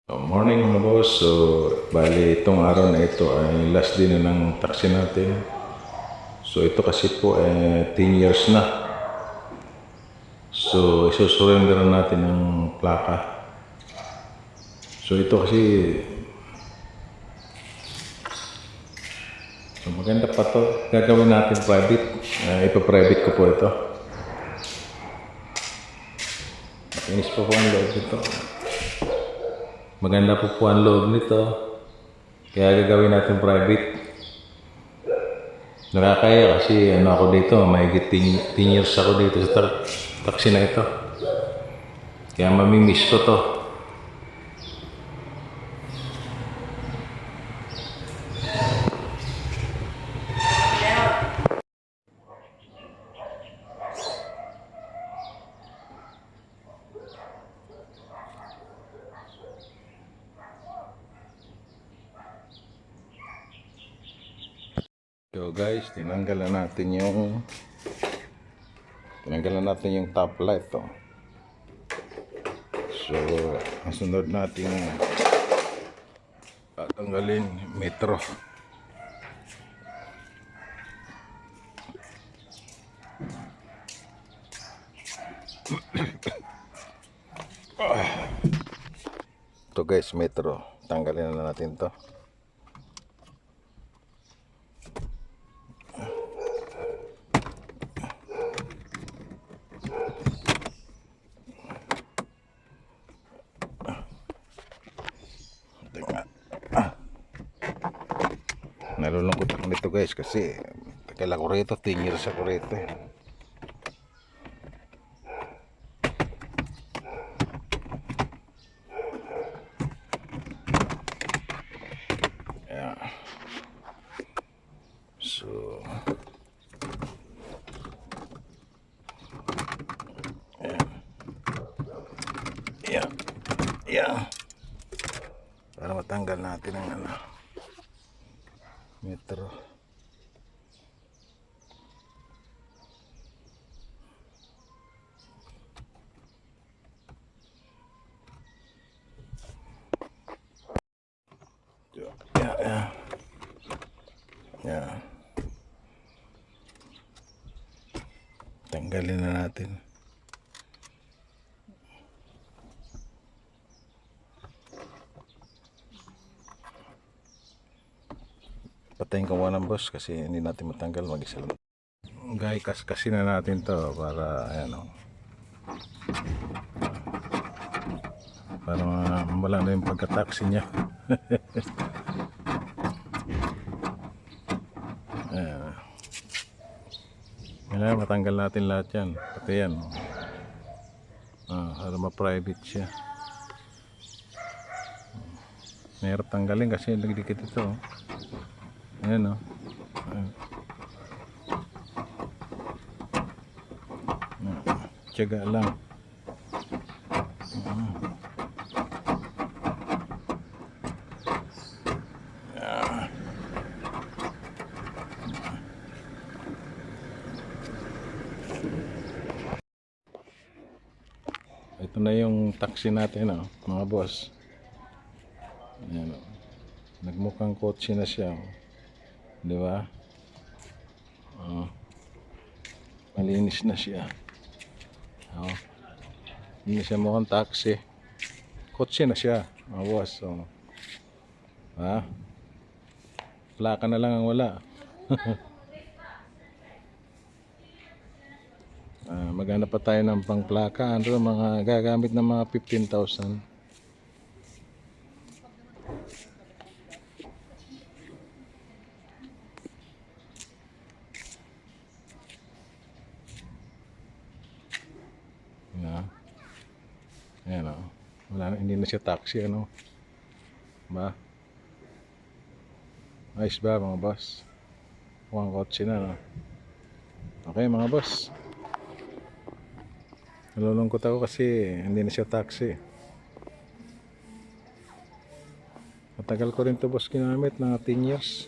Morning mga boss. So, bali itong araw na ito ay last din na ng taxi natin. So, ito kasi po 10 years na. So, isusurrender natin ng plaka. So, ito kasi so, maganda pa to. Gagawin natin private. Ipa-private ko po ito. Makinis po ang loob nito. Maganda po ang loob nito. Kaya gagawin natin private. Nakakaya kasi ako dito, may 10 years ako dito sa taxi na ito. Kaya mamimiss ko to. So guys, tinanggalan natin yung top light to. So, ang sunod natin tatanggalin metro. Ito guys, metro. Tanggalin na natin to. Nalulungkot ako nito guys kasi tagal ako rito, 10 years ako rito. Yeah. So yeah. Para matanggal natin ang metro. Yeah. Tanggalin na natin. Patayin ko muna boss kasi hindi natin matanggal mag-isa lang. Guys, kasi na natin to para ayan o. Para wala na yung pagka-taxi niya. Ayan. Ayan, matanggal natin lahat yan. Pati yan. Para ma-private siya. Mahirap tanggalin kasi nagdikit ito. Ayan o. Tiyaga lang. Ito na yung taxi natin mga boss. Ayan, nagmukhang kotse na siya. Di ba? Malinis na siya. Hindi siya mukhang taxi. Kotse na siya mga boss. Plaka na lang ang wala. Maghanap pa tayo ng pangplaka. Ano mga gagamit ng mga 15,000. Ayan wala na, hindi na siya taxi ba? Ayos ba mga boss? Mukhang kotse na Okay mga boss, nalulungkot ako kasi hindi na siya taxi. Matagal ko rin to boss ginamit, mga 10 years.